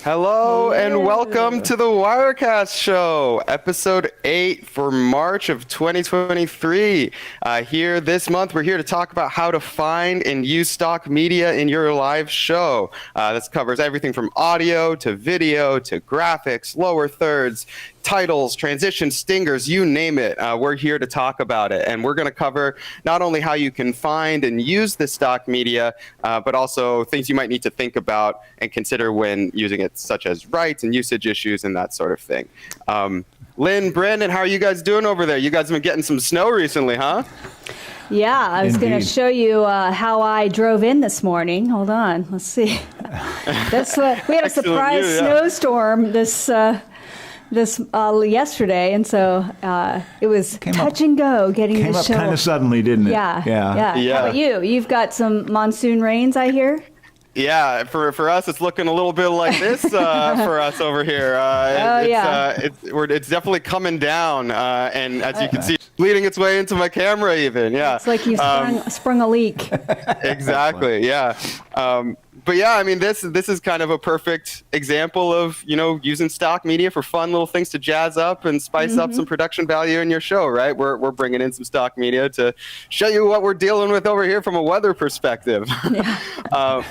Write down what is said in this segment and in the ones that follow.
Hello and welcome to the Wirecast Show, episode 8 for March of 2023. Here this month, we're here to talk about how to find and use stock media in your live show. This covers everything from audio to video to graphics, lower thirds, titles, transitions, stingers, you name it. We're here to talk about it. And we're going to cover not only how you can find and use this stock media, but also things you might need to think about and consider when using it, such as rights and usage issues and that sort of thing. Lynn, Brandon, how are you guys doing over there? You guys have been getting some snow recently, huh? Yeah, I was going to show you how I drove in this morning. Hold on, let's see. That's what we had a surprise snowstorm this yesterday, and so it was touch and go getting the show. Came up kind of suddenly, didn't it? Yeah. How about you? You've got some monsoon rains, I hear. Yeah, for us, it's looking a little bit like this for us over here. It's definitely coming down, and as you can see, leading its way into my camera even. Yeah, it's like you sprung a leak. Exactly. Yeah. But yeah, I mean, this is kind of a perfect example of, using stock media for fun little things to jazz up and spice up some production value in your show, right? We're bringing in some stock media to show you what we're dealing with over here from a weather perspective. Yeah.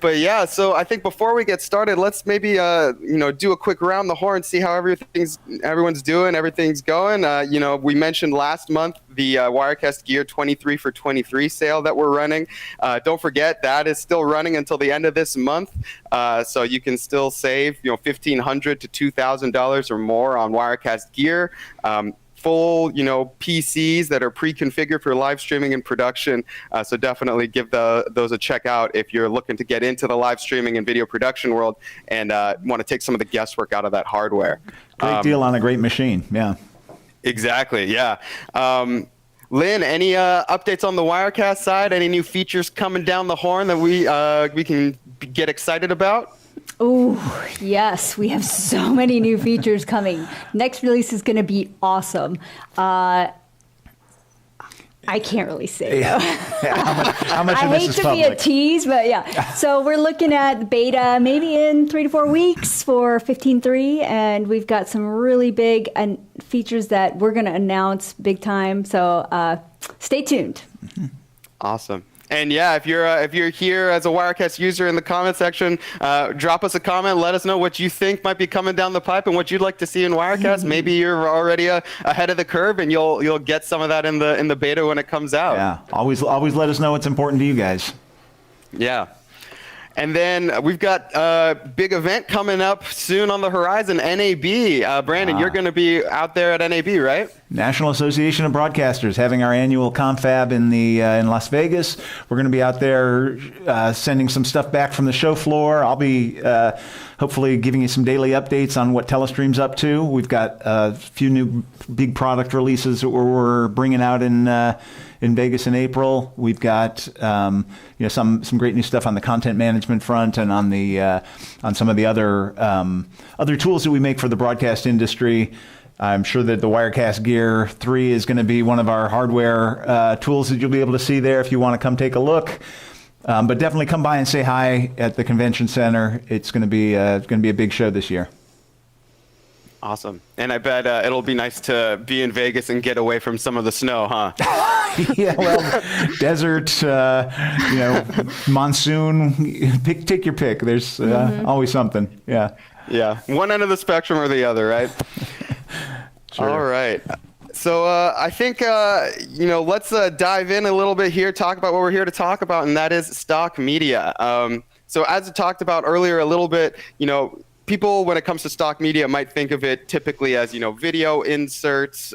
But yeah, so I think before we get started, let's maybe do a quick round the horn, see how everyone's doing, everything's going. We mentioned last month the Wirecast Gear 23 for 23 sale that we're running. Don't forget that is still running until the end of this month, so you can still save $1,500 to $2,000 or more on Wirecast Gear. Full, PCs that are pre-configured for live streaming and production. So definitely give those a check out if you're looking to get into the live streaming and video production world and want to take some of the guesswork out of that hardware. Great deal on a great machine. Yeah. Exactly. Yeah. Lynn, any updates on the Wirecast side? Any new features coming down the horn that we can get excited about? Oh, yes. We have so many new features coming. Next release is going to be awesome. I can't really say. Yeah. How much I of this hate is to public? be a tease, but yeah. So we're looking at beta maybe in 3 to 4 weeks for 15.3, and we've got some really big features that we're going to announce big time. So stay tuned. Awesome. And yeah, if you're here as a Wirecast user in the comment section, drop us a comment. Let us know what you think might be coming down the pipe and what you'd like to see in Wirecast. Maybe you're already ahead of the curve, and you'll get some of that in the beta when it comes out. Yeah, always let us know what's important to you guys. Yeah. And then we've got a big event coming up soon on the horizon, NAB. Brandon, you're going to be out there at NAB, right? National Association of Broadcasters having our annual confab in Las Vegas. We're going to be out there sending some stuff back from the show floor. I'll be hopefully giving you some daily updates on what Telestream's up to. We've got a few new big product releases that we're bringing out in Vegas in April. We've got some great new stuff on the content management front and on some of the other tools that we make for the broadcast industry. I'm sure that the Wirecast Gear 3 is going to be one of our hardware tools that you'll be able to see there if you want to come take a look. But definitely come by and say hi at the convention center. It's going to be a big show this year. Awesome. And I bet it'll be nice to be in Vegas and get away from some of the snow, huh? Yeah, well, desert, monsoon, take your pick. There's always something. Yeah. Yeah. One end of the spectrum or the other, right? Sure. All right. So I think, let's dive in a little bit here, talk about what we're here to talk about, and that is stock media. So as I talked about earlier a little bit, people, when it comes to stock media, might think of it typically as, video inserts,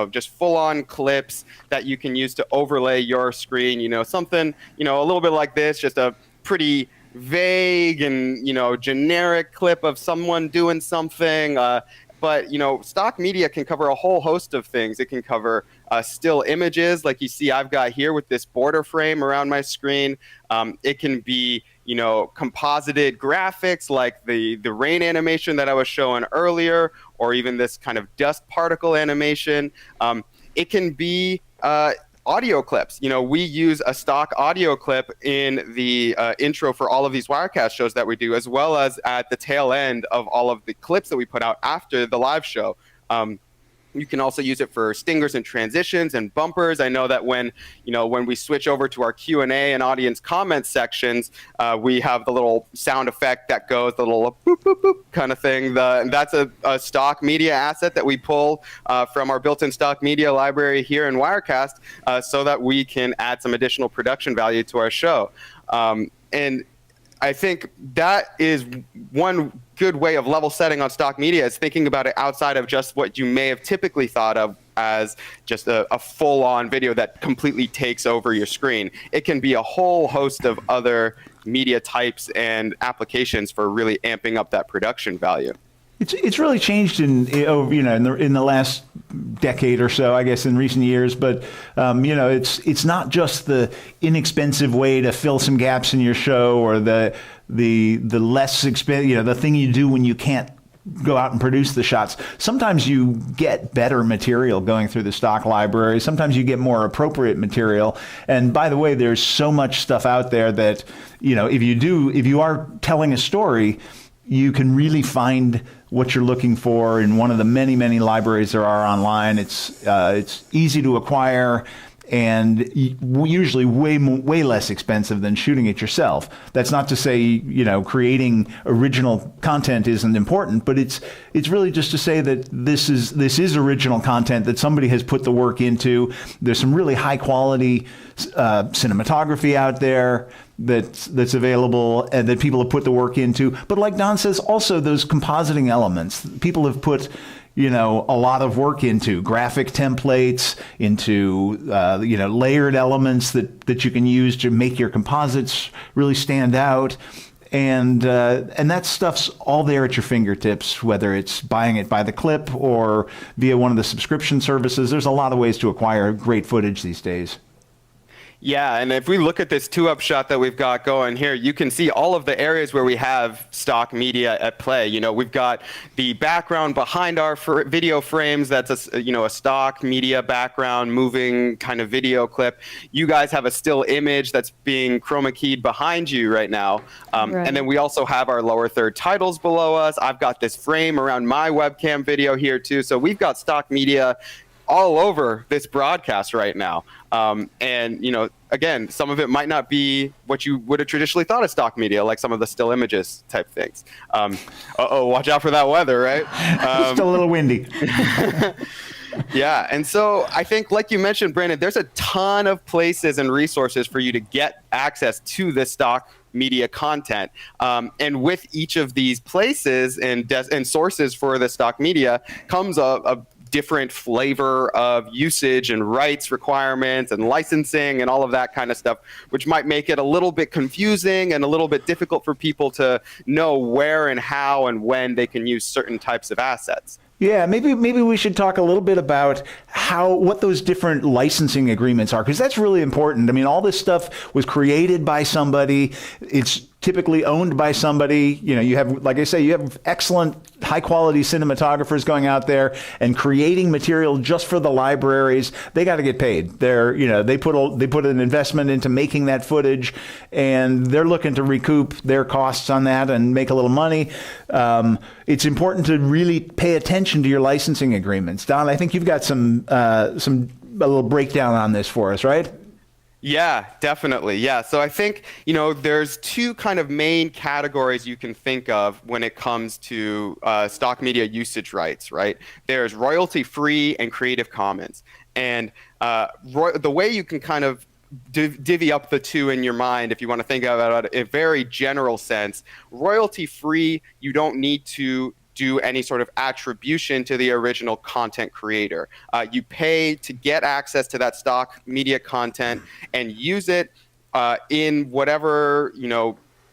just full-on clips that you can use to overlay your screen, something, a little bit like this, just a pretty vague and, generic clip of someone doing something. But, stock media can cover a whole host of things. It can cover still images like you see I've got here with this border frame around my screen. It can be, composited graphics like the rain animation that I was showing earlier, or even this kind of dust particle animation. It can be audio clips. We use a stock audio clip in the intro for all of these Wirecast shows that we do, as well as at the tail end of all of the clips that we put out after the live show. You can also use it for stingers and transitions and bumpers. I know that when we switch over to our Q&A and audience comments sections, we have the little sound effect that goes, the little boop, boop, boop kind of thing. That's a stock media asset that we pull from our built-in stock media library here in Wirecast so that we can add some additional production value to our show. And I think that is one good way of level setting on stock media, is thinking about it outside of just what you may have typically thought of as just a full-on video that completely takes over your screen. It can be a whole host of other media types and applications for really amping up that production value. It's really changed in the last decade or so, I guess, in recent years. But it's not just the inexpensive way to fill some gaps in your show, or the less expensive, the thing you do when you can't go out and produce the shots. Sometimes you get better material going through the stock library. Sometimes you get more appropriate material. And by the way, there's so much stuff out there that if you are telling a story, you can really find what you're looking for in one of the many, many libraries there are online. It's easy to acquire and usually way less expensive than shooting it yourself. That's not to say, creating original content isn't important, but it's really just to say that this is original content that somebody has put the work into. There's some really high quality cinematography out there that's available and that people have put the work into. But like Don says, also those compositing elements, people have put a lot of work into graphic templates, into layered elements that you can use to make your composites really stand out. And that stuff's all there at your fingertips, whether it's buying it by the clip or via one of the subscription services. There's a lot of ways to acquire great footage these days. Yeah, and if we look at this 2-up shot that we've got going here, you can see all of the areas where we have stock media at play. We've got the background behind our video frames. That's a stock media background, moving kind of video clip. You guys have a still image that's being chroma keyed behind you right now. Right. And then we also have our lower third titles below us. I've got this frame around my webcam video here too. So we've got stock media all over this broadcast right now. And, again, some of it might not be what you would have traditionally thought of stock media, like some of the still images type things. Watch out for that weather, right? Just a little windy. Yeah. And so I think, like you mentioned, Brandon, there's a ton of places and resources for you to get access to this stock media content. And with each of these places and sources for the stock media comes a different flavor of usage and rights requirements and licensing and all of that kind of stuff, which might make it a little bit confusing and a little bit difficult for people to know where and how and when they can use certain types of assets. Yeah, maybe we should talk a little bit about what those different licensing agreements are, because that's really important. I mean, all this stuff was created by somebody. It's typically owned by somebody. You have, like I say, you have excellent, high quality cinematographers going out there and creating material just for the libraries. They got to get paid. They put an investment into making that footage, and they're looking to recoup their costs on that and make a little money. It's important to really pay attention to your licensing agreements. Don, I think you've got a little breakdown on this for us, right? Yeah, definitely. Yeah. So I think, there's two kind of main categories you can think of when it comes to stock media usage rights, right? There's royalty-free and Creative Commons. And the way you can kind of divvy up the two in your mind, if you want to think about it in a very general sense, royalty-free, you don't need to do any sort of attribution to the original content creator. You pay to get access to that stock media content and use it in whatever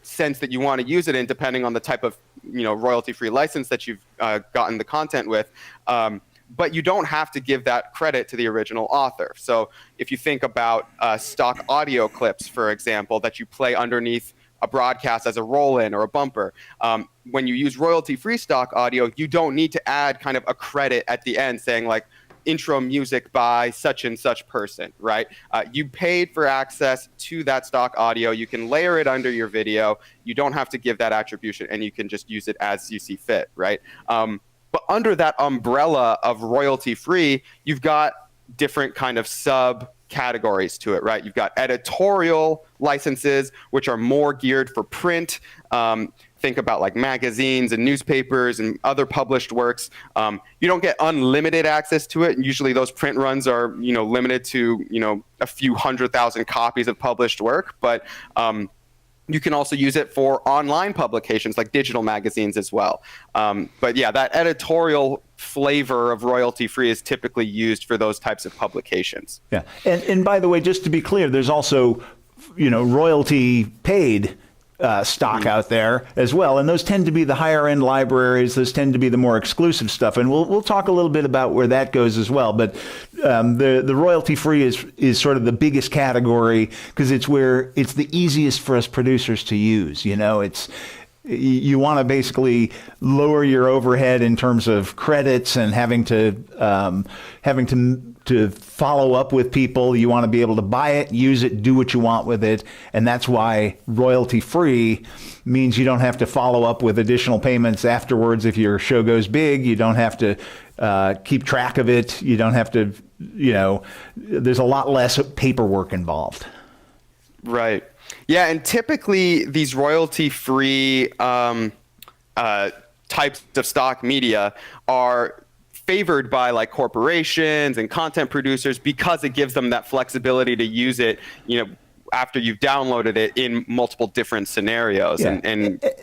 sense that you want to use it in, depending on the type of royalty-free license that you've gotten the content with. But you don't have to give that credit to the original author. So if you think about stock audio clips, for example, that you play underneath a broadcast as a roll-in or a bumper. When you use royalty-free stock audio, you don't need to add kind of a credit at the end saying like, intro music by such and such person, right? You paid for access to that stock audio. You can layer it under your video. You don't have to give that attribution, and you can just use it as you see fit, right? But under that umbrella of royalty-free, you've got different kind of subcategories to it, right? You've got editorial licenses, which are more geared for print. Think about like magazines and newspapers and other published works. You don't get unlimited access to it. Usually those print runs are, limited to, a few 100,000 copies of published work. But you can also use it for online publications like digital magazines as well. But yeah, that editorial flavor of royalty-free is typically used for those types of publications. Yeah. And by the way, just to be clear, there's also, royalty paid stock out there as well, and those tend to be the higher end libraries. Those tend to be the more exclusive stuff, and we'll talk a little bit about where that goes as well. But the royalty free is sort of the biggest category because it's where it's the easiest for us producers to use. You want to basically lower your overhead in terms of credits and having to follow up with people. You want to be able to buy it, use it, do what you want with it. And that's why royalty free means you don't have to follow up with additional payments afterwards. If your show goes big, you don't have to keep track of it. You don't have to, there's a lot less paperwork involved. Right. Yeah, and typically these royalty-free types of stock media are favored by like corporations and content producers because it gives them that flexibility to use it, after you've downloaded it in multiple different scenarios. Yeah.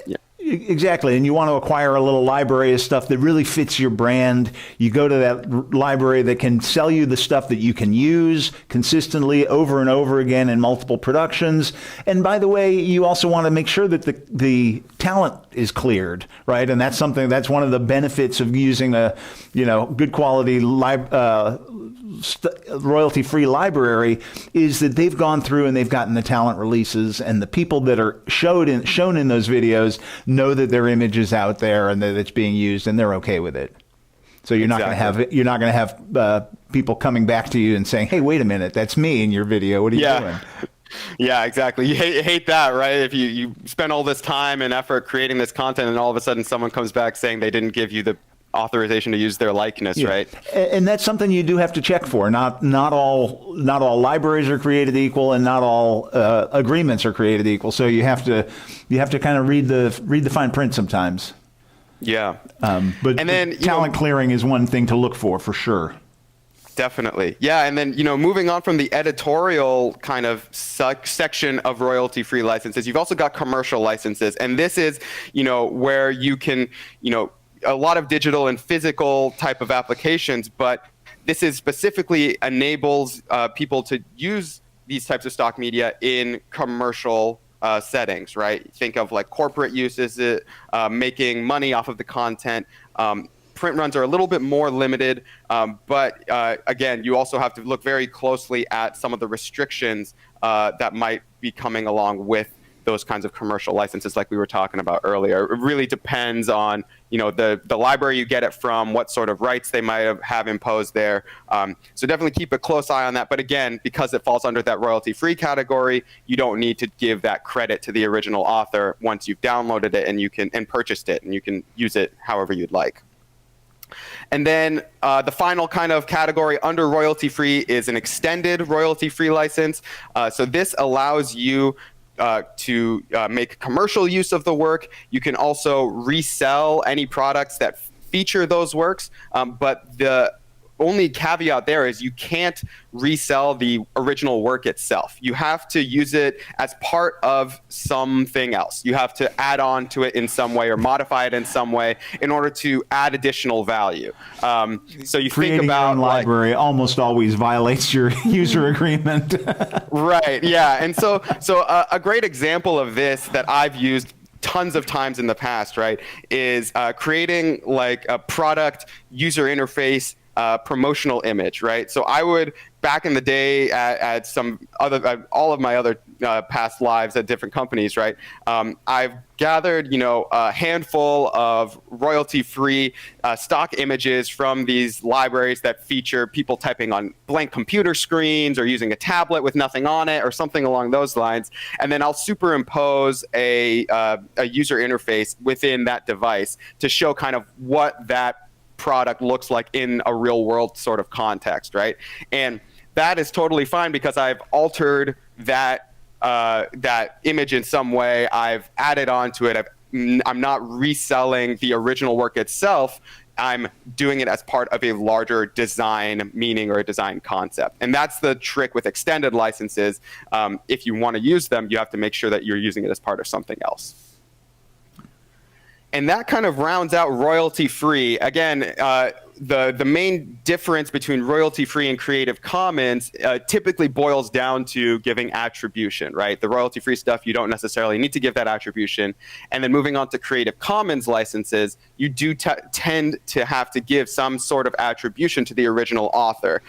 Yeah. Exactly. And you want to acquire a little library of stuff that really fits your brand. You go to that library that can sell you the stuff that you can use consistently over and over again in multiple productions. And by the way, you also want to make sure that the talent is cleared, right? And that's one of the benefits of using a, good quality royalty-free library is that they've gone through and they've gotten the talent releases, and the people that are shown in those videos know that their image is out there and that it's being used, and they're okay with it. So you're not going to have people coming back to you and saying, "Hey, wait a minute, that's me in your video. What are you doing?" Yeah, exactly. You hate that, right? If you spend all this time and effort creating this content, and all of a sudden someone comes back saying they didn't give you the authorization to use their likeness, right? And that's something you do have to check for. Not all libraries are created equal, and not all agreements are created equal. So you have to kind of read the fine print sometimes. Yeah. But and then talent clearing is one thing to look for sure. Definitely. Yeah. And then, moving on from the editorial kind of section of royalty-free licenses, you've also got commercial licenses. And this is, where you can, a lot of digital and physical type of applications, but this is specifically enables people to use these types of stock media in commercial settings, right? Think of like corporate uses, making money off of the content. Print runs are a little bit more limited, but again, you also have to look very closely at some of the restrictions that might be coming along with those kinds of commercial licenses like we were talking about earlier. It really depends on, the library you get it from, what sort of rights they might have imposed there. So definitely keep a close eye on that. But again, because it falls under that royalty-free category, you don't need to give that credit to the original author once you've downloaded it and purchased it, and you can use it however you'd like. And then the final kind of category under royalty-free is an extended royalty-free license. So this allows you to make commercial use of the work. You can also resell any products that feature those works, but the only caveat there is you can't resell the original work itself. You have to use it as part of something else. You have to add on to it in some way or modify it in some way in order to add additional value. So you Creating think about your own library almost always violates your user agreement. Right. Yeah. And so a great example of this that I've used tons of times in the past, right, is creating like a product user interface promotional image, right? So I would, back in the day at all of my other past lives at different companies, right? I've gathered, a handful of royalty-free stock images from these libraries that feature people typing on blank computer screens or using a tablet with nothing on it or something along those lines. And then I'll superimpose a user interface within that device to show kind of what that product looks like in a real world sort of context, right? And that is totally fine because I've altered that image in some way. I've added on to it. I'm not reselling the original work itself. I'm doing it as part of a larger design meaning or a design concept. And that's the trick with extended licenses. If you want to use them, you have to make sure that you're using it as part of something else. And that kind of rounds out royalty-free. Again, the main difference between royalty-free and Creative Commons typically boils down to giving attribution, right? The royalty-free stuff, you don't necessarily need to give that attribution. And then moving on to Creative Commons licenses, you do tend to have to give some sort of attribution to the original author.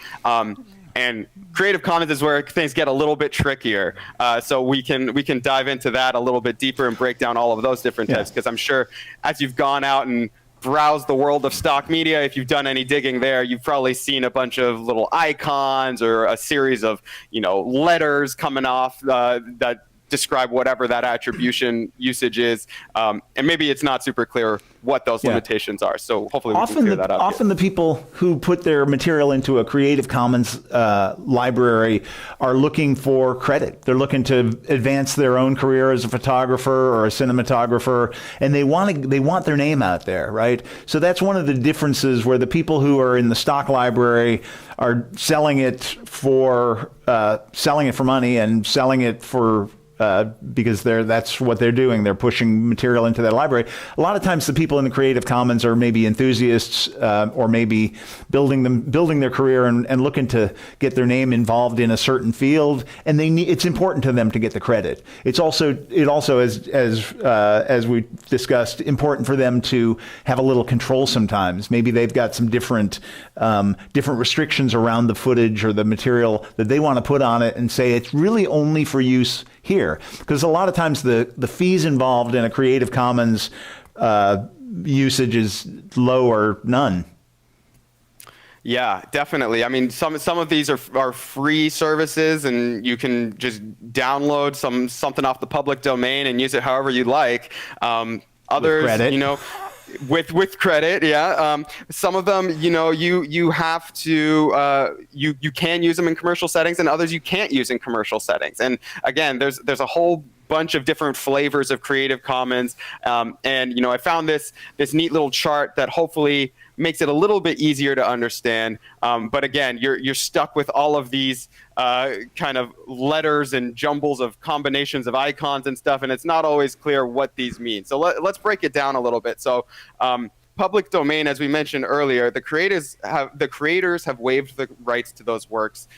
And Creative Commons is where things get a little bit trickier. So we can dive into that a little bit deeper and break down all of those different types, because I'm sure as you've gone out and browsed the world of stock media, if you've done any digging there, you've probably seen a bunch of little icons or a series of letters coming off that describe whatever that attribution usage is. And maybe it's not super clear what those limitations are. So hopefully we can clear that up. Often the people who put their material into a Creative Commons library are looking for credit. They're looking to advance their own career as a photographer or a cinematographer, and they want their name out there, right? So that's one of the differences where the people who are in the stock library are selling it for money and selling it for because that's what they're doing. They're pushing material into that library. A lot of times the people in the Creative Commons are maybe enthusiasts or maybe building their career and looking to get their name involved in a certain field, and it's important to them to get the credit. It also as we discussed, important for them to have a little control sometimes. Maybe they've got some different restrictions around the footage or the material that they want to put on it and say it's really only for use here, because a lot of times the fees involved in a Creative Commons usage is low or none. Yeah, definitely. I mean, some of these are free services, and you can just download something off the public domain and use it however you like. Others, with credit, yeah. Some of them, you have to you can use them in commercial settings, and others you can't use in commercial settings. And again, there's a whole bunch of different flavors of Creative Commons. And I found this neat little chart that hopefully makes it a little bit easier to understand. But again, you're stuck with all of these kind of letters and jumbles of combinations of icons and stuff, and it's not always clear what these mean. So let's break it down a little bit. So public domain, as we mentioned earlier, the creators have waived the rights to those works.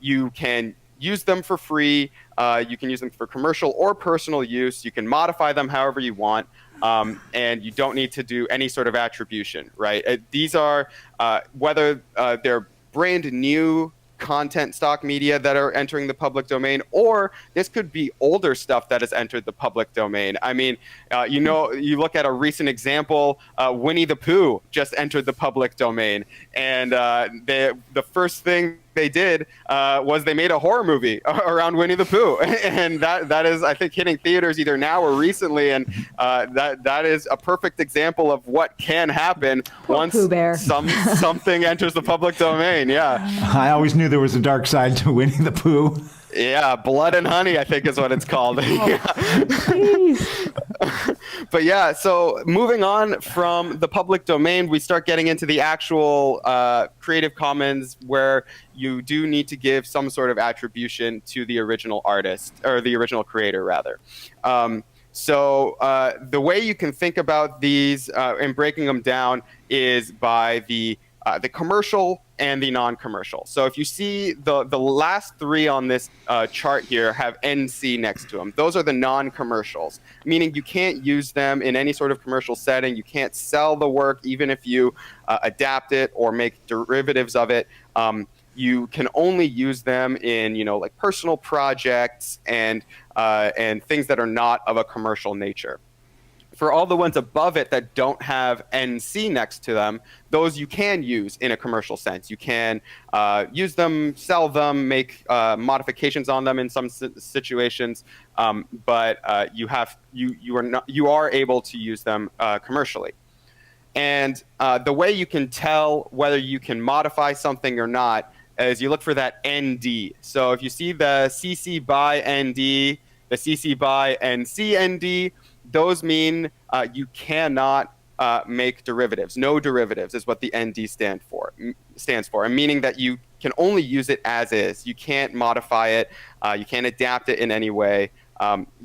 You can use them for free. You can use them for commercial or personal use. You can modify them however you want. And you don't need to do any sort of attribution, right? These are, whether they're brand new content stock media that are entering the public domain, or this could be older stuff that has entered the public domain. I mean, you look at a recent example, Winnie the Pooh just entered the public domain. And the first thing they did was they made a horror movie around Winnie the Pooh, and that is, I think, hitting theaters either now or recently, and that is a perfect example of what can happen once something enters the public domain. Yeah, I always knew there was a dark side to Winnie the Pooh. Yeah, Blood and Honey, I think is what it's called. But yeah, so moving on from the public domain, we start getting into the actual Creative Commons, where you do need to give some sort of attribution to the original artist, or the original creator, rather. So the way you can think about these and breaking them down is by the the commercial and the non-commercial. So if you see the last three on this chart here have NC next to them, those are the non-commercials, meaning you can't use them in any sort of commercial setting. You can't sell the work even if you adapt it or make derivatives of it. You can only use them in, like personal projects and things that are not of a commercial nature. For all the ones above it that don't have NC next to them, those you can use in a commercial sense. You can use them, sell them, make modifications on them in some situations, but you are able to use them commercially. And the way you can tell whether you can modify something or not is you look for that ND. So if you see the CC by ND, the CC by NC ND, those mean you cannot make derivatives. No derivatives is what the ND stands for, and meaning that you can only use it as is. You can't modify it. You can't adapt it in any way.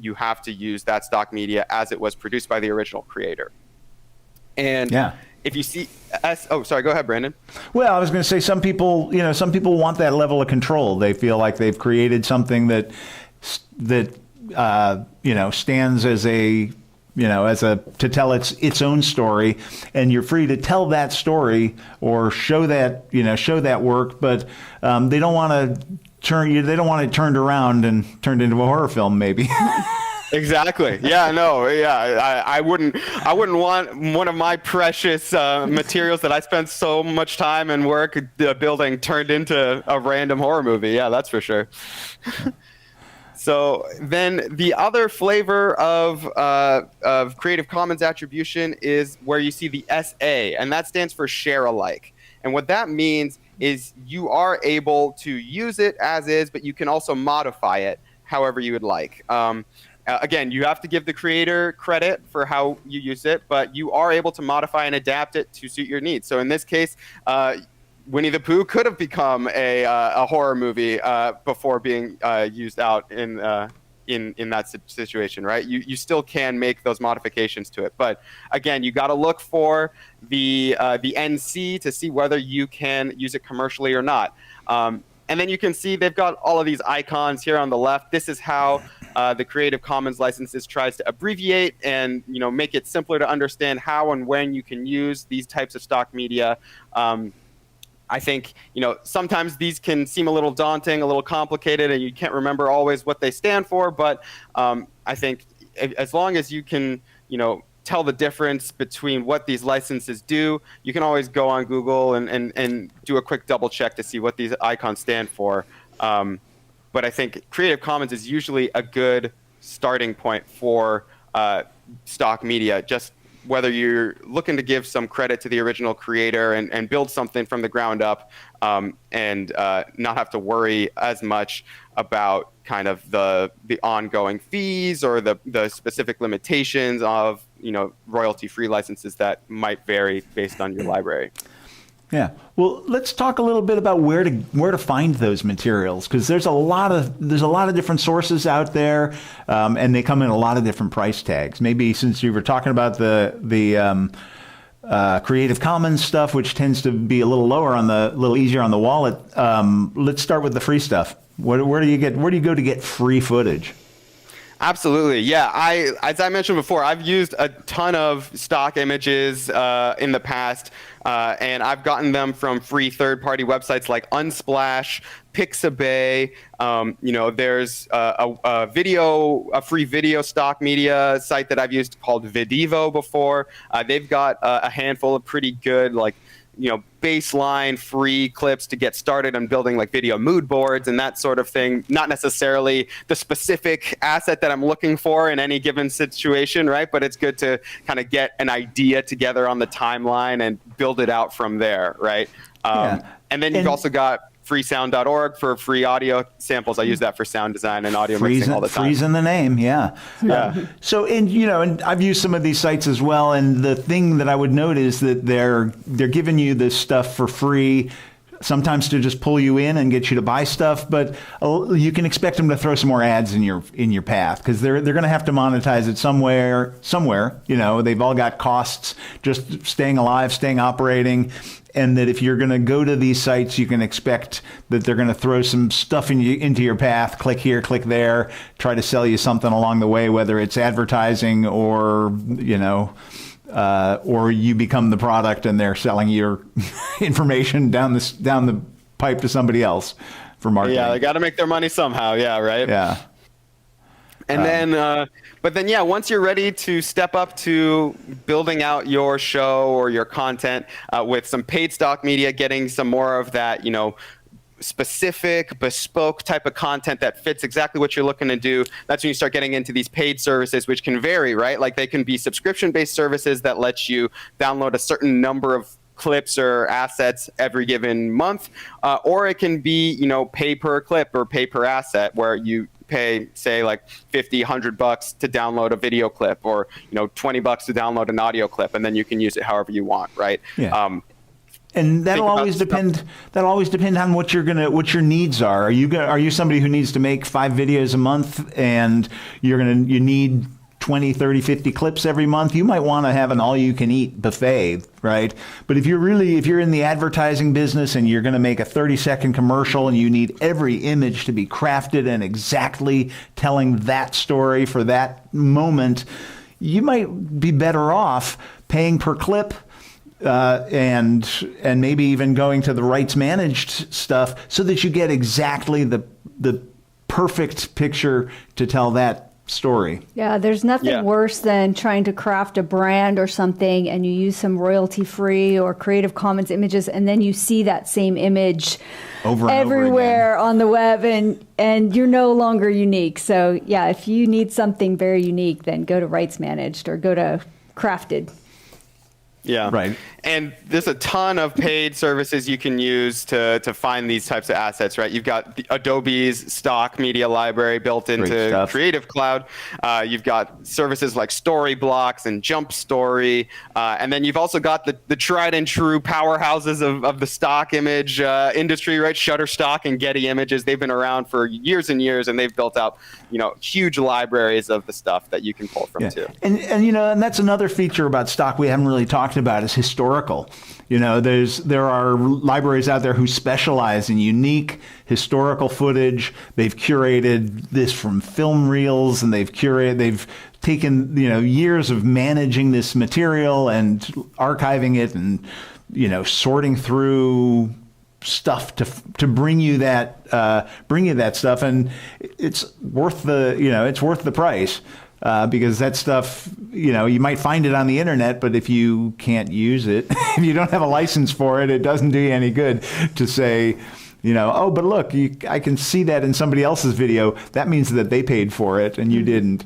You have to use that stock media as it was produced by the original creator. And if you see, sorry, go ahead, Brandon. Well, I was going to say some people want that level of control. They feel like they've created something that stands as to tell its own story, and you're free to tell that story or show that work, but they don't want it turned around and turned into a horror film, maybe. Exactly. Yeah. No. Yeah. I wouldn't want one of my precious materials that I spent so much time and work building turned into a random horror movie. Yeah, that's for sure. So then the other flavor of Creative Commons attribution is where you see the SA, and that stands for share alike. And what that means is you are able to use it as is, but you can also modify it however you would like. Again, you have to give the creator credit for how you use it, but you are able to modify and adapt it to suit your needs. So in this case, Winnie the Pooh could have become a horror movie before being used out in that situation, right? You still can make those modifications to it, but again, you got to look for the NC to see whether you can use it commercially or not. And then you can see they've got all of these icons here on the left. This is how the Creative Commons licenses tries to abbreviate and make it simpler to understand how and when you can use these types of stock media. I think sometimes these can seem a little daunting, a little complicated, and you can't remember always what they stand for. But I think as long as you can tell the difference between what these licenses do, you can always go on Google and do a quick double check to see what these icons stand for. But I think Creative Commons is usually a good starting point for stock media, just whether you're looking to give some credit to the original creator and build something from the ground up and not have to worry as much about kind of the ongoing fees or the specific limitations of royalty-free licenses that might vary based on your library. Yeah. Well, let's talk a little bit about where to find those materials, because there's a lot of different sources out there, and they come in a lot of different price tags. Maybe since you were talking about the Creative Commons stuff, which tends to be a little easier on the wallet, let's start with the free stuff. Where do you go to get free footage? Absolutely. Yeah. As I mentioned before, I've used a ton of stock images in the past, and I've gotten them from free third-party websites like Unsplash, Pixabay. There's a free video stock media site that I've used called Videvo before. They've got a handful of pretty good, baseline free clips to get started on building video mood boards and that sort of thing. Not necessarily the specific asset that I'm looking for in any given situation, right? But it's good to kind of get an idea together on the timeline and build it out from there, right? And then you've also got freesound.org for free audio samples. I use that for sound design and audio mixing all the time. Freeze in the name, yeah. So, and I've used some of these sites as well, and the thing that I would note is that they're giving you this stuff for free sometimes to just pull you in and get you to buy stuff, but you can expect them to throw some more ads in your path, because they're going to have to monetize it somewhere. They've all got costs just staying alive, staying operating, and that if you're going to go to these sites, you can expect that they're going to throw some stuff into your path. Click here, click there, try to sell you something along the way, whether it's advertising or or you become the product and they're selling your information down the pipe to somebody else for marketing. Yeah, they got to make their money somehow. Yeah, right. Yeah. And then, once you're ready to step up to building out your show or your content with some paid stock media, getting some more of that, specific, bespoke type of content that fits exactly what you're looking to do, that's when you start getting into these paid services, which can vary, right? Like they can be subscription-based services that let you download a certain number of clips or assets every given month, or it can be, pay per clip or pay per asset, where you pay, say, like $50, $100 to download a video clip, or $20 to download an audio clip, and then you can use it however you want, right? Yeah. And that'll always depend. That'll always depend on what your needs are. Are you somebody who needs to make 5 videos a month, and you need 20, 30, 50 clips every month? You might want to have an all-you-can-eat buffet, right? But if you're in the advertising business and you're going to make a 30-second commercial and you need every image to be crafted and exactly telling that story for that moment, you might be better off paying per clip. And maybe even going to the rights managed stuff so that you get exactly the perfect picture to tell that story. Yeah, there's nothing worse than trying to craft a brand or something and you use some royalty-free or Creative Commons images, and then you see that same image over and everywhere on the web, and you're no longer unique. So yeah, if you need something very unique, then go to rights managed or go to crafted. Yeah. Right. And there's a ton of paid services you can use to find these types of assets, right? You've got Adobe's stock media library built into Creative Cloud. You've got services like Storyblocks and Jump Story. And then you've also got the tried and true powerhouses of the stock image industry, right? Shutterstock and Getty Images. They've been around for years and years, and they've built out, huge libraries of the stuff that you can pull from too. And that's another feature about stock we haven't really talked about is historical. There are libraries out there who specialize in unique historical footage. They've curated this from film reels, and they've taken years of managing this material and archiving it and sorting through stuff to bring you that stuff, and it's worth the price. Because that stuff, you might find it on the internet, but if you can't use it, if you don't have a license for it, it doesn't do you any good to say, oh, but look, I can see that in somebody else's video. That means that they paid for it and you didn't.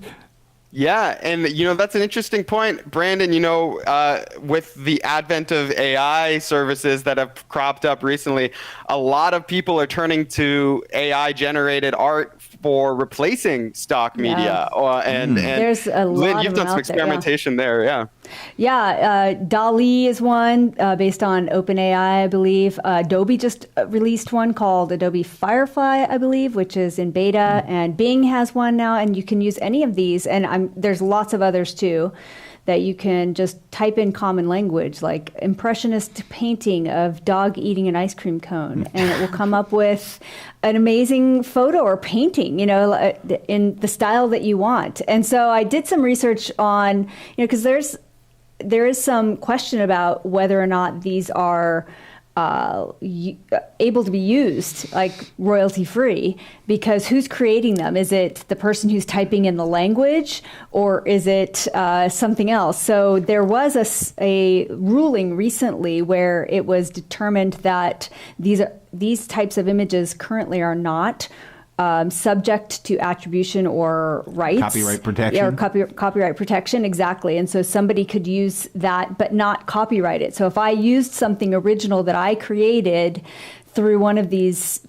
Yeah, and that's an interesting point, Brandon. With the advent of AI services that have cropped up recently, a lot of people are turning to AI-generated art for replacing stock media. And there's a lot. Lynn, you've done some experimentation there, yeah. Yeah, DALL-E is one based on OpenAI, I believe. Adobe just released one called Adobe Firefly, I believe, which is in beta, and Bing has one now, and you can use any of these. And there's lots of others too that you can just type in common language, like impressionist painting of dog eating an ice cream cone, and it will come up with an amazing photo or painting, in the style that you want. And so I did some research on, because there is some question about whether or not these are able to be used like royalty free, because who's creating them? Is it the person who's typing in the language, or is it something else? So there was a ruling recently where it was determined that these types of images currently are not subject to attribution or rights. Copyright protection. Yeah, or copyright protection, exactly. And so somebody could use that but not copyright it. So if I used something original that I created through one of these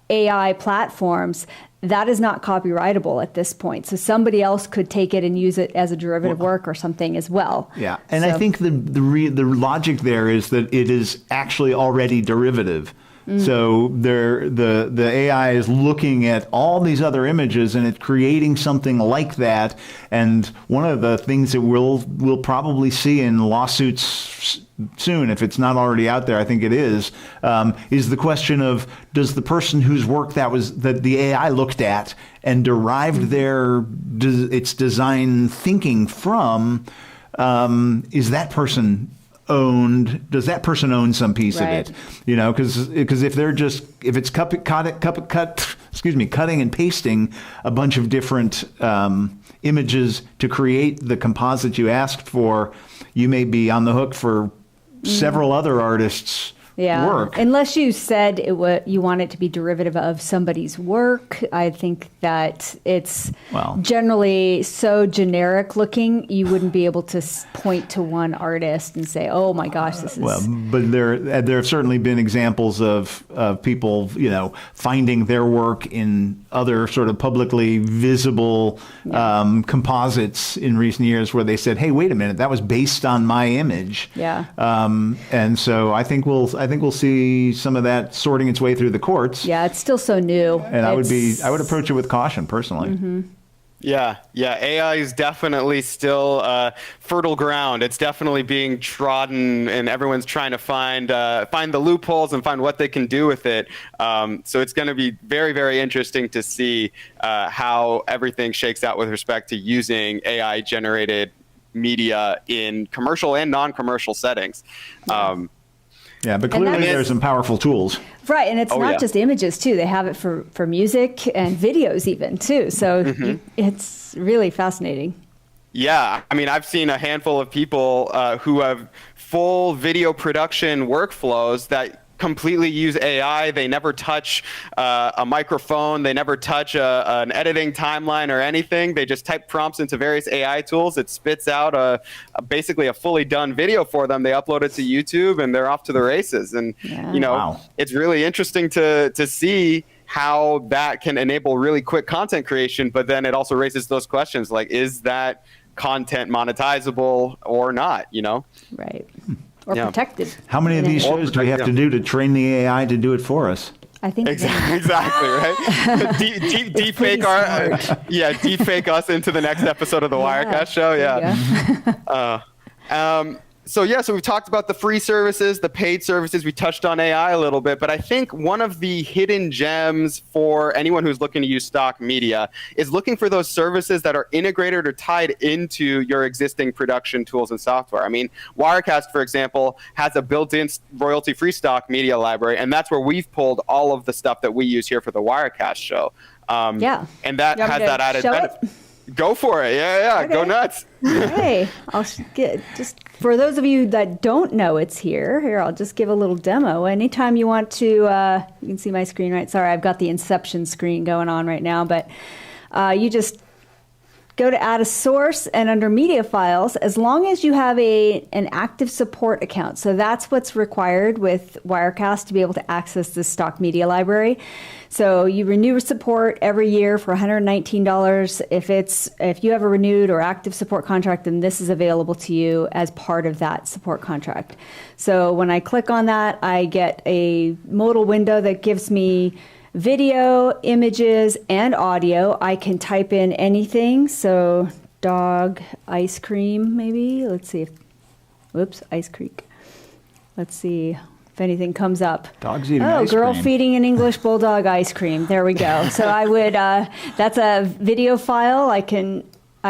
AI platforms, that is not copyrightable at this point. So somebody else could take it and use it as a derivative work or something as well. Yeah, and I think the logic there is that it is actually already derivative. So the AI is looking at all these other images and it's creating something like that. And one of the things that we'll probably see in lawsuits soon, if it's not already out there, I think it is the question of, does the person whose work that the AI looked at and derived its design thinking from, is that person does that person own some piece of it? Because if it's cutting and pasting a bunch of different images to create the composite you asked for, you may be on the hook for several other artists' work. Unless you said you want it to be derivative of somebody's work. I think that it's generally so generic looking, you wouldn't be able to point to one artist and say, oh my gosh, this is... Well, but there have certainly been examples of people, finding their work in other sort of publicly visible composites in recent years where they said, hey, wait a minute, that was based on my image. Yeah. And so I think we'll see some of that sorting its way through the courts. Yeah, it's still so new. And I would approach it with caution, personally. Mm-hmm. Yeah. AI is definitely still fertile ground. It's definitely being trodden, and everyone's trying to find the loopholes and find what they can do with it. So it's going to be very, very interesting to see how everything shakes out with respect to using AI-generated media in commercial and non-commercial settings. But clearly there's some powerful tools. Right, and it's not just images, too. They have it for music and videos even, too. So it's really fascinating. Yeah, I mean, I've seen a handful of people who have full video production workflows that completely use AI. They never touch a microphone. They never touch an editing timeline or anything. They just type prompts into various AI tools. It spits out basically a fully done video for them. They upload it to YouTube and they're off to the races. And, it's really interesting to see how that can enable really quick content creation. But then it also raises those questions like, is that content monetizable or not, Right. Or protected. How many of these shows do we have to do to train the AI to do it for us? I think exactly right. Deepfake deepfake us into the next episode of the Wirecast Show. So we've talked about the free services, the paid services. We touched on AI a little bit, but I think one of the hidden gems for anyone who's looking to use stock media is looking for those services that are integrated or tied into your existing production tools and software. I mean, Wirecast, for example, has a built-in royalty-free stock media library, and that's where we've pulled all of the stuff that we use here for the Wirecast Show. And that has that added benefit. Go for it. Yeah. Okay. Go nuts. Hey, I'll just for those of you that don't know it's here, I'll just give a little demo. Anytime you want to, you can see my screen, right? Sorry, I've got the Inception screen going on right now, but you just go to add a source and under media files, as long as you have an active support account. So that's what's required with Wirecast to be able to access this stock media library. So you renew support every year for $119. If you have a renewed or active support contract, then this is available to you as part of that support contract. So when I click on that, I get a modal window that gives me video, images, and audio. I can type in anything. So dog, ice cream, maybe. Let's see Ice Creek. Let's see if anything comes up. Dogs eating ice cream. Girl feeding an English bulldog ice cream. There we go. So I would, that's a video file.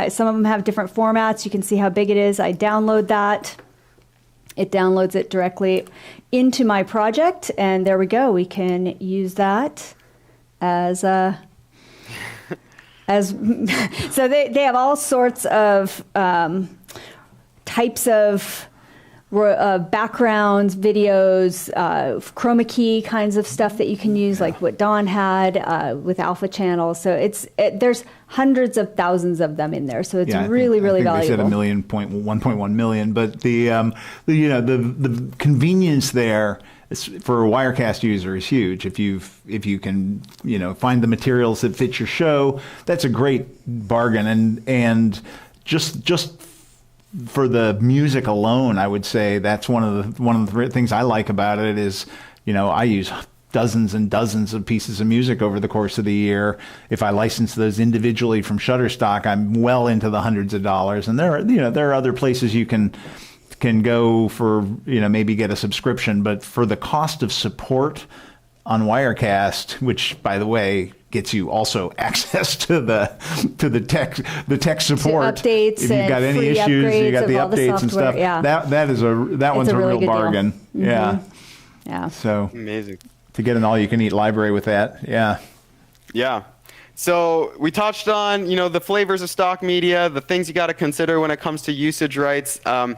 Some of them have different formats. You can see how big it is. I download that. It downloads it directly into my project, and there we go. We can use that as so they have all sorts of types of backgrounds, videos, chroma key kinds of stuff that you can use, like what Dawn had with Alpha Channel. So there's hundreds of thousands of them in there. So it's really valuable. They said 1.1 million, but the convenience there for a Wirecast user is huge. If you can find the materials that fit your show, that's a great bargain. And just for the music alone, I would say that's one of the things I like about it is, I use dozens and dozens of pieces of music over the course of the year. If I license those individually from Shutterstock, I'm well into the hundreds of dollars. And there are other places you can go for, maybe get a subscription, but for the cost of support on Wirecast, which, by the way, gets you also access to the tech support. To updates, if you've got any issues, you got the updates and stuff. Yeah. That one's a really real bargain. Mm-hmm. Yeah. Yeah. So amazing to get an all-you-can-eat library with that. Yeah. Yeah. So we touched on, the flavors of stock media, the things you got to consider when it comes to usage rights, and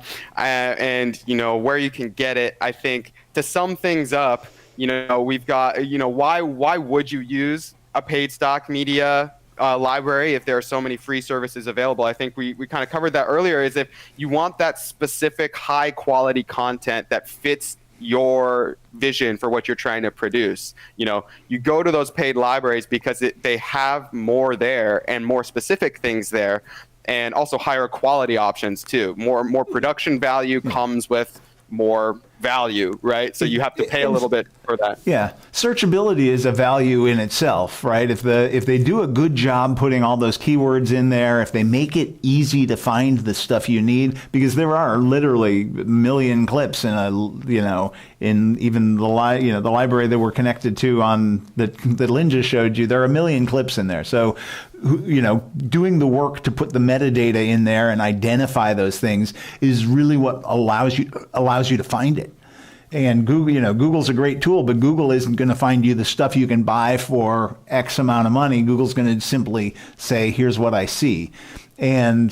where you can get it. I think to sum things up, we've got, why would you use a paid stock media library if there are so many free services available? I think we kind of covered that earlier, is if you want that specific high quality content that fits your vision for what you're trying to produce, you go to those paid libraries because they have more there and more specific things there, and also higher quality options too. More production value comes with more value, right? So you have to pay a little bit for that. Yeah, searchability is a value in itself, right? If they do a good job putting all those keywords in there, if they make it easy to find the stuff you need, because there are literally a million clips in in even the library that we're connected to on that Lynn just showed you, there are a million clips in there. So doing the work to put the metadata in there and identify those things is really what allows you to find it. And Google, Google's a great tool, but Google isn't going to find you the stuff you can buy for X amount of money. Google's going to simply say, here's what I see. And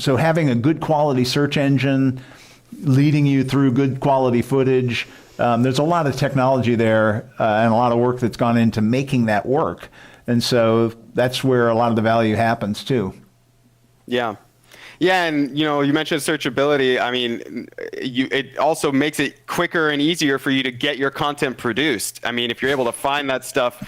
so having a good quality search engine leading you through good quality footage, there's a lot of technology there and a lot of work that's gone into making that work. And so that's where a lot of the value happens too. Yeah. Yeah, and you mentioned searchability. I mean, it also makes it quicker and easier for you to get your content produced. I mean, if you're able to find that stuff,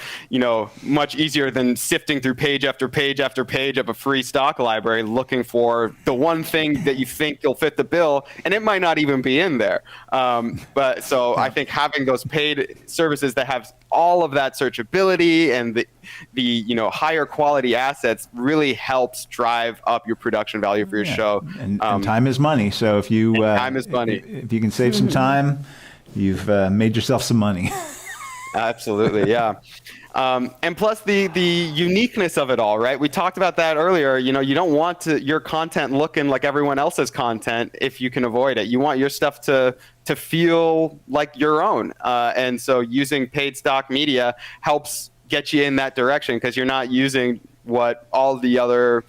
much easier than sifting through page after page after page of a free stock library looking for the one thing that you think will fit the bill, and it might not even be in there. But I think having those paid services that have all of that searchability and the higher quality assets really helps drive up your production value for your show. And time is money. So if you time is money. If you can save some time, you've made yourself some money. Absolutely, yeah. And plus the uniqueness of it all, right? We talked about that earlier. You don't want your content looking like everyone else's content if you can avoid it. You want your stuff to feel like your own. And so using paid stock media helps get you in that direction, because you're not using what all the other,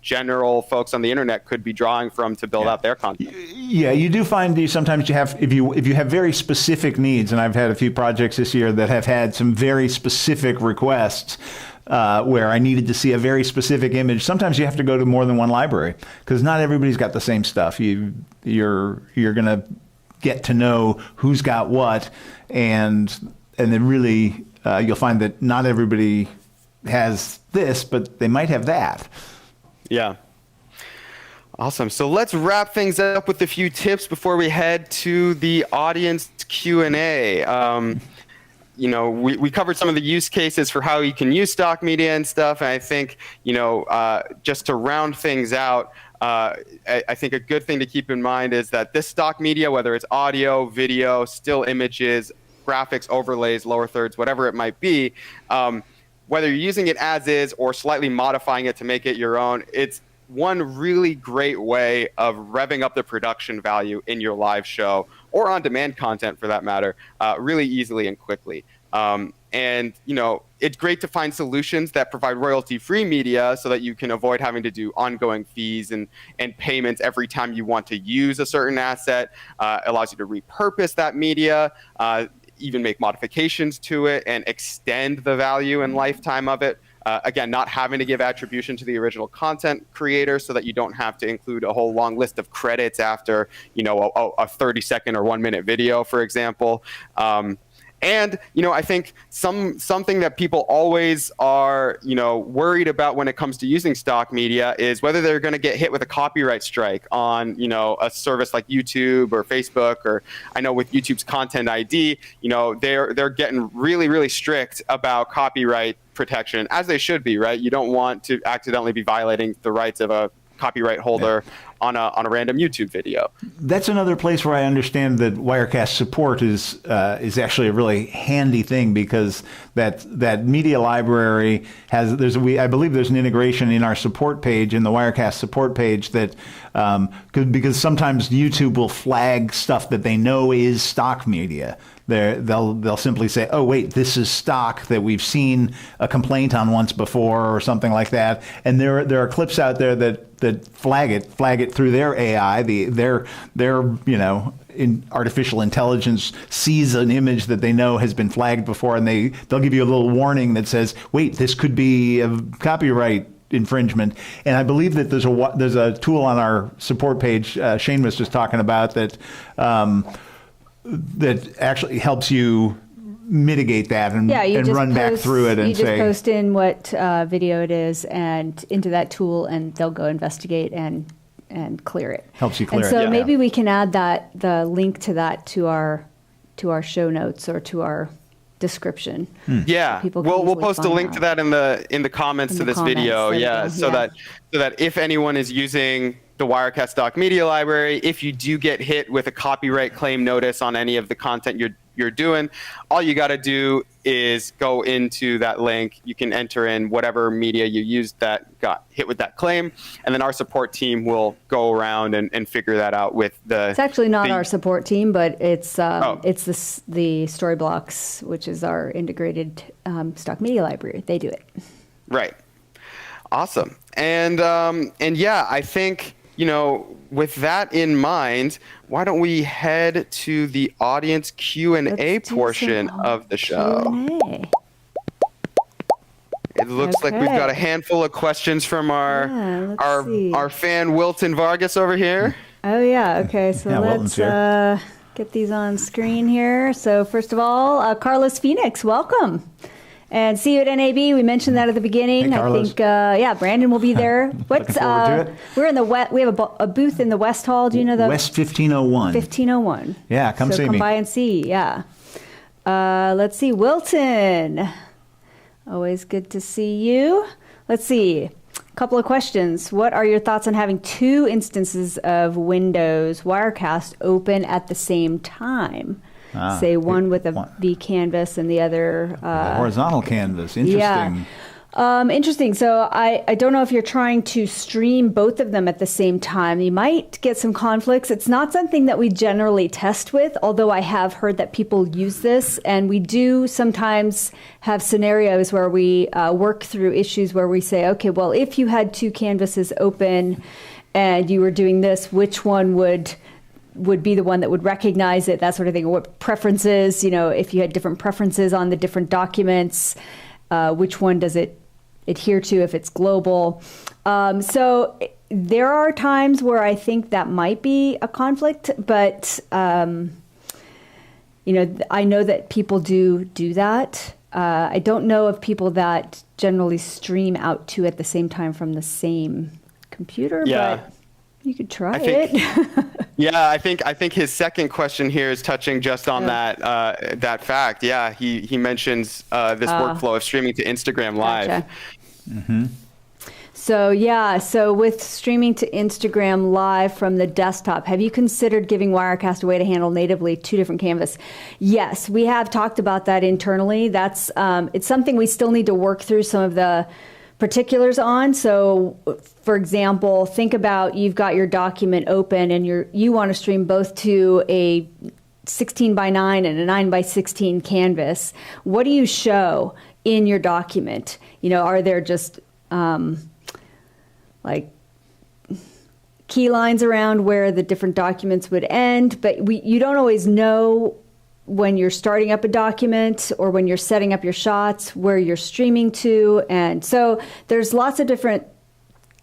general folks on the internet could be drawing from to build out their content. Yeah, you do find sometimes you have, if you have very specific needs, and I've had a few projects this year that have had some very specific requests where I needed to see a very specific image. Sometimes you have to go to more than one library because not everybody's got the same stuff. You're going to get to know who's got what, and then really you'll find that not everybody has this, but they might have that. Yeah. Awesome. So let's wrap things up with a few tips before we head to the audience Q&A. We covered some of the use cases for how you can use stock media and stuff. And I think, just to round things out, I think a good thing to keep in mind is that this stock media, whether it's audio, video, still images, graphics, overlays, lower thirds, whatever it might be, whether you're using it as is or slightly modifying it to make it your own, it's one really great way of revving up the production value in your live show or on-demand content for that matter, really easily and quickly. And it's great to find solutions that provide royalty-free media so that you can avoid having to do ongoing fees and payments every time you want to use a certain asset. Allows you to repurpose that media, even make modifications to it and extend the value and lifetime of it. Again, not having to give attribution to the original content creator so that you don't have to include a whole long list of credits after, a 30-second or 1-minute video, for example. And, I think something that people always are, worried about when it comes to using stock media is whether they're going to get hit with a copyright strike on, a service like YouTube or Facebook, or I know with YouTube's Content ID, they're getting really, really strict about copyright protection, as they should be, right? You don't want to accidentally be violating the rights of a copyright holder on a random YouTube video. That's another place where I understand that Wirecast support is actually a really handy thing, because that media library has I believe there's an integration in our support page, in the Wirecast support page, that because sometimes YouTube will flag stuff that they know is stock media. They'll simply say, oh wait, this is stock that we've seen a complaint on once before, or something like that. And there are clips out there that flag it through their AI. Their in artificial intelligence sees an image that they know has been flagged before, and they'll give you a little warning that says, wait, this could be a copyright infringement. And I believe that there's a tool on our support page Shane was just talking about that actually helps you mitigate that and run back through it and say. You just post in what video it is and into that tool, and they'll go investigate and clear it. Helps you clear it. And so maybe we can add the link to that to our show notes or to our description. Yeah, so we'll post a link to that in the comments to this video. Yeah, so that if anyone is using the Wirecast Stock Media Library, if you do get hit with a copyright claim notice on any of the content you're doing, all you got to do is go into that link. You can enter in whatever media you used that got hit with that claim, and then our support team will go around and figure that out with the. It's actually not our support team, but it's the Storyblocks, which is our integrated stock media library. They do it. Right. Awesome. And yeah, I think, with that in mind, why don't we head to the audience Q&A portion of the show? Q&A. It looks like we've got a handful of questions from our fan Wilton Vargas over here. Oh yeah, okay. So let's get these on screen here. So first of all, Carlos Phoenix, welcome. And see you at NAB. We mentioned that at the beginning. Hey, I think, Brandon will be there. Looking forward to it. We're in the we have a booth in the West Hall. Do you know the West 1501? 1501. Yeah, come see me. Come by and see. Yeah. Let's see, Wilton. Always good to see you. Let's see. A couple of questions. What are your thoughts on having two instances of Windows Wirecast open at the same time? Say one with a vCanvas and the other horizontal canvas. Interesting. Yeah. Interesting. So I don't know if you're trying to stream both of them at the same time. You might get some conflicts. It's not something that we generally test with, although I have heard that people use this, and we do sometimes have scenarios where we work through issues where we say, okay, well, if you had two canvases open and you were doing this, which one would be the one that would recognize it, that sort of thing, or what preferences, if you had different preferences on the different documents, which one does it adhere to if it's global. So there are times where I think that might be a conflict, but I know that people do that. I don't know of people that generally stream out two at the same time from the same computer, but you could try it. Yeah, I think his second question here is touching just on that fact. Yeah, he mentions this workflow of streaming to Instagram Live. Gotcha. Mm-hmm. So with streaming to Instagram Live from the desktop, have you considered giving Wirecast a way to handle natively two different canvas? Yes, we have talked about that internally. That's it's something we still need to work through some of the particulars on. So, for example, think about you've got your document open and you want to stream both to a 16:9 and a 9:16 canvas. What do you show in your document? Are there just like key lines around where the different documents would end? But you don't always know when you're starting up a document or when you're setting up your shots where you're streaming to. And so there's lots of different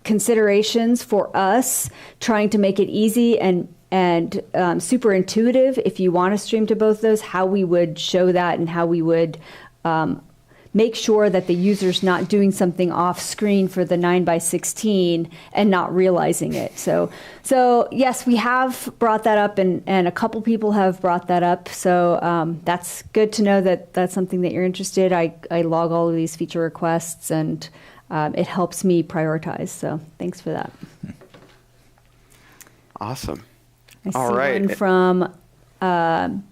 considerations for us trying to make it easy and and super intuitive. If you want to stream to both of those, how we would show that and how we would make sure that the user's not doing something off screen for the 9x16 and not realizing it. So yes, we have brought that up, and a couple people have brought that up. So that's good to know that that's something that you're interested. I log all of these feature requests, and it helps me prioritize. So thanks for that. Awesome. I see All right. one from, I'm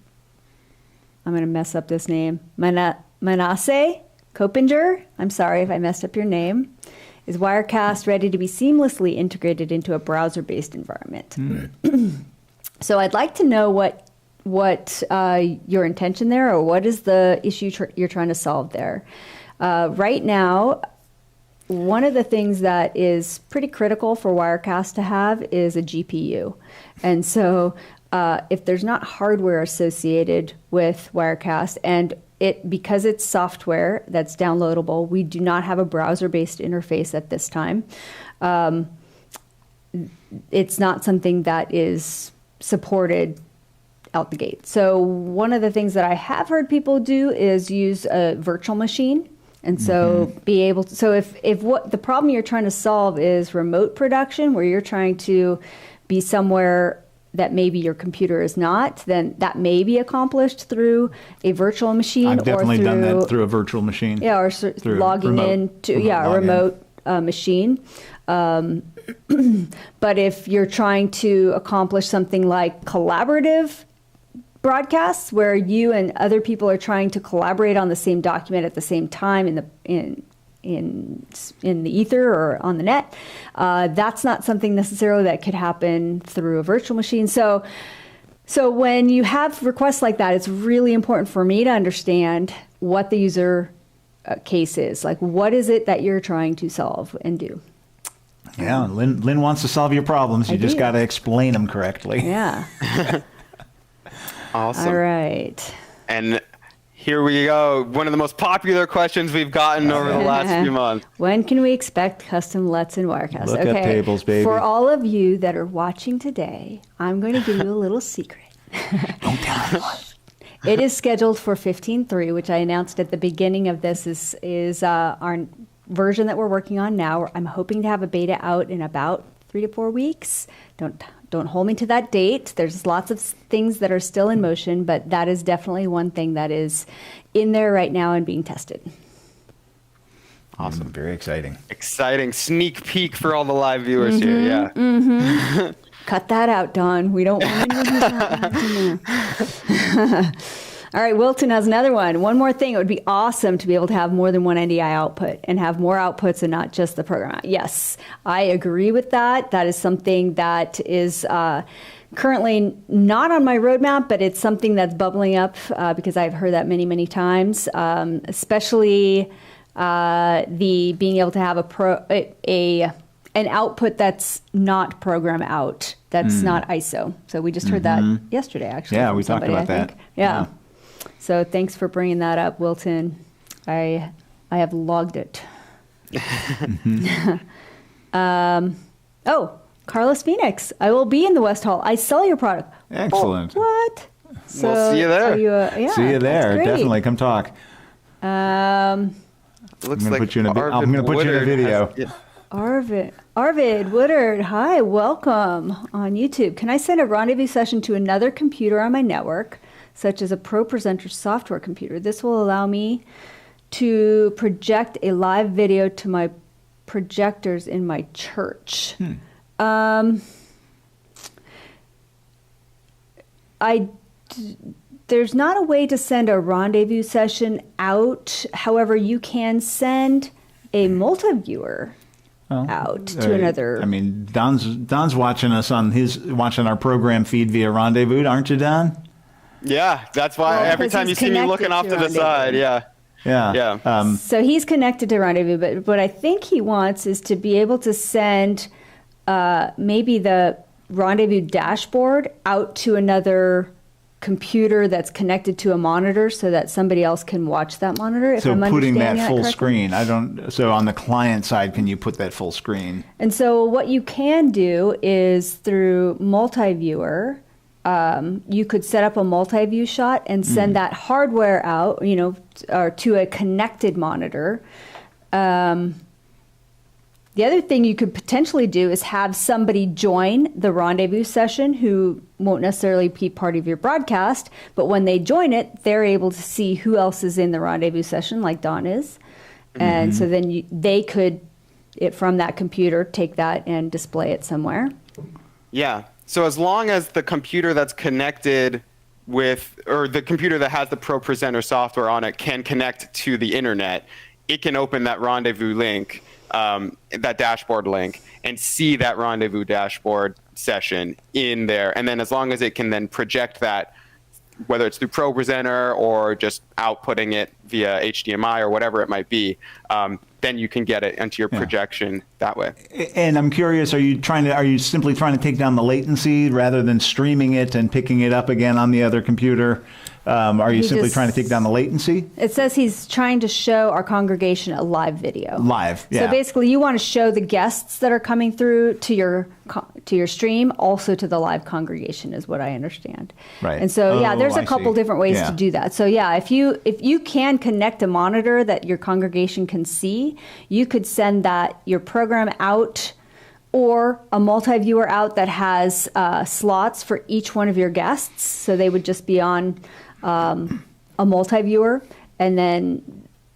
going to mess up this name, Manasseh Copinger. I'm sorry if I messed up your name. Is Wirecast ready to be seamlessly integrated into a browser-based environment? So I'd like to know what your intention there, or what is the issue you're trying to solve there. Right now, one of the things that is pretty critical for Wirecast to have is a GPU. And so if there's not hardware associated with Wirecast, and because it's software that's downloadable, we do not have a browser-based interface at this time. It's not something that is supported out the gate. So one of the things that I have heard people do is use a virtual machine. And so be able to, so if what the problem you're trying to solve is remote production, where you're trying to be somewhere that maybe your computer is not, then that may be accomplished through a virtual machine. I've definitely or through, done that through a virtual machine. Yeah, or logging in to a remote machine. But if you're trying to accomplish something like collaborative broadcasts, where you and other people are trying to collaborate on the same document at the same time in the ether or on the net, that's not something necessarily that could happen through a virtual machine. So when you have requests like that, it's really important for me to understand what the user case is. Like, what is it that you're trying to solve and do? Yeah, Lynn wants to solve your problems. You just got to explain them correctly. Yeah. Awesome. All right. And here we go. One of the most popular questions we've gotten over the last few months. When can we expect custom LUTs in Wirecast? Look up tables, baby. For all of you that are watching today, I'm going to give you a little secret. Don't tell anyone. It is scheduled for 15.3, which I announced at the beginning of this is our version that we're working on now. I'm hoping to have a beta out in about 3 to 4 weeks. Don't hold me to that date. There's lots of things that are still in motion, but that is definitely one thing that is in there right now and being tested. Awesome. Very exciting. Exciting sneak peek for all the live viewers here. Yeah. Mm-hmm. Cut that out, Don. We don't want anyone to All right, Wilton has another one. One more thing. It would be awesome to be able to have more than one NDI output and have more outputs and not just the program. Yes, I agree with that. That is something that is currently not on my roadmap, but it's something that's bubbling up because I've heard that many, many times, especially the being able to have an output that's not program out, that's not ISO. So we just heard that yesterday, actually. Yeah, we talked about that. Yeah. So thanks for bringing that up, Wilton. I have logged it. Carlos Phoenix. I will be in the West Hall. I sell your product. Excellent. Oh, what? So We'll see you there. Are you yeah, see you there. great. Definitely come talk. Looks I'm gonna like put you in a video. Arvid Woodard, hi, welcome on YouTube. Can I send a rendezvous session to another computer on my network, such as a ProPresenter software computer? This will allow me to project a live video to my projectors in my church. There's not a way to send a rendezvous session out. However, you can send a multi-viewer out to another. I mean, Don's watching us watching our program feed via Rendezvous, aren't you, Don? Yeah, that's why every time you see me looking off to the side, yeah. So he's connected to Rendezvous, but what I think he wants is to be able to send maybe the Rendezvous dashboard out to another computer that's connected to a monitor so that somebody else can watch that monitor. If So I'm putting that understanding full correctly. screen, so on the client side, can you put that full screen? And so what you can do is through multi-viewer, you could set up a multi-view shot and send that hardware out, or to a connected monitor. The other thing you could potentially do is have somebody join the rendezvous session who won't necessarily be part of your broadcast, but when they join it, they're able to see who else is in the rendezvous session, like Don is. And so then they could, from that computer, take that and display it somewhere. Yeah. So as long as the computer that's connected with, or the computer that has the Pro Presenter software on it can connect to the internet, it can open that rendezvous link, that dashboard link, and see that rendezvous dashboard session in there. And then as long as it can then project that, whether it's through Pro Presenter or just outputting it via HDMI or whatever it might be, then you can get it into your projection that way. And I'm curious, are you simply trying to take down the latency rather than streaming it and picking it up again on the other computer? Are you simply trying to take down the latency? It says he's trying to show our congregation a live video. Live, yeah. So basically, you want to show the guests that are coming through to your stream, also to the live congregation, is what I understand. Right. And so, there's a couple different ways to Yeah. do that. So, if you can connect a monitor that your congregation can see, you could send your program out, or a multi-viewer out that has slots for each one of your guests. So they would just be on a multi-viewer, and then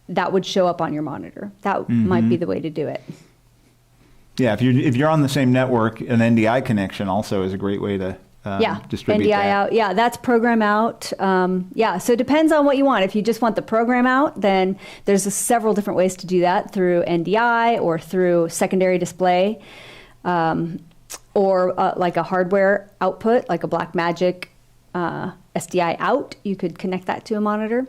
that would show up on your monitor. That might be the way to do it. Yeah, if you're on the same network, an NDI connection also is a great way to distribute NDI that. out. Yeah, that's program out. So it depends on what you want. If you just want the program out, then there's several different ways to do that, through NDI or through secondary display, or like a hardware output, like a Blackmagic SDI out. You could connect that to a monitor.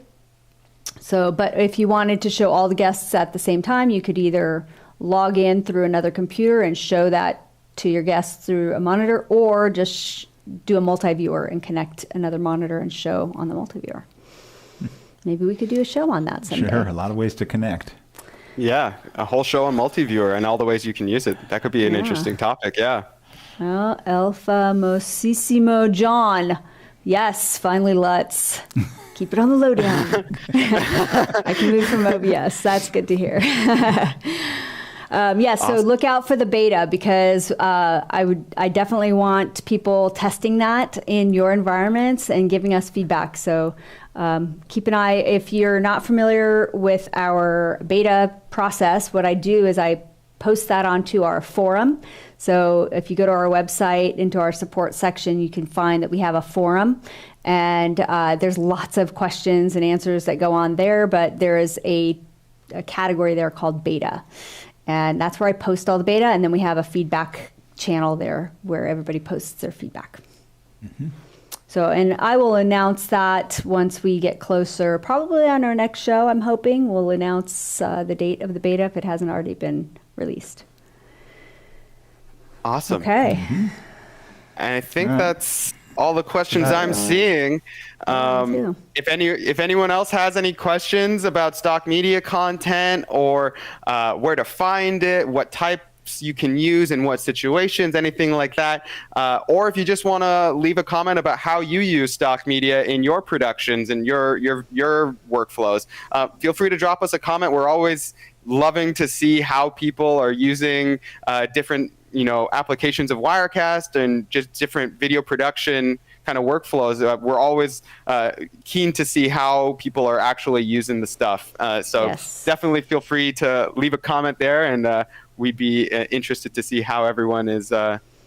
So, but if you wanted to show all the guests at the same time, you could either log in through another computer and show that to your guests through a monitor, or just do a multi-viewer and connect another monitor and show on the multi-viewer. Maybe we could do a show on that someday. Sure, a lot of ways to connect. Yeah, a whole show on multi-viewer and all the ways you can use it. That could be an interesting topic, yeah. Well, El famosissimo John. Yes, finally let's keep it on the lowdown. I can move from OBS. That's good to hear. So look out for the beta, because I definitely want people testing that in your environments and giving us feedback. So keep an eye. If you're not familiar with our beta process, what I do is I post that onto our forum. So if you go to our website, into our support section, you can find that we have a forum, and there's lots of questions and answers that go on there, but there is a category there called beta. And that's where I post all the beta, and then we have a feedback channel there where everybody posts their feedback. So, and I will announce that once we get closer, probably on our next show, I'm hoping. We'll announce the date of the beta if it hasn't already been released. Awesome. Okay. And I think that's all the questions I'm seeing. too. If anyone else has any questions about stock media content, or where to find it, what types you can use in what situations, anything like that, or if you just want to leave a comment about how you use stock media in your productions and your workflows, feel free to drop us a comment. We're always loving to see how people are using different applications of Wirecast and just different video production kind of workflows. We're always keen to see how people are actually using the stuff. So definitely feel free to leave a comment there, and we'd be interested to see how everyone is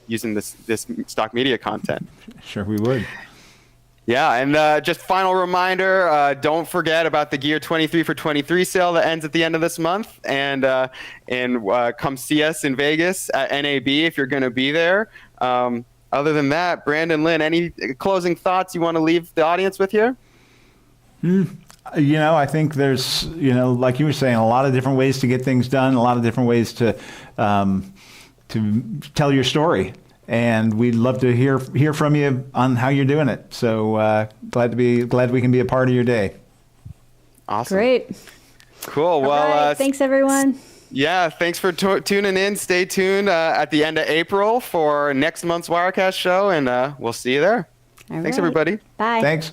using this stock media content. Sure, we would. Yeah, and just final reminder, don't forget about the Gear 23 for 23 sale that ends at the end of this month, and come see us in Vegas at NAB if you're going to be there. Other than that, Brandon, Lynn, any closing thoughts you want to leave the audience with here? I think there's, like you were saying, a lot of different ways to get things done, a lot of different ways to tell your story. and we'd love to hear from you on how you're doing it. So glad we can be a part of your day. Awesome. Great. Cool. Well, All right. Thanks, everyone. Yeah, thanks for tuning in. Stay tuned at the end of April for next month's Wirecast show, and we'll see you there. All Thanks, right. everybody. Bye. Thanks.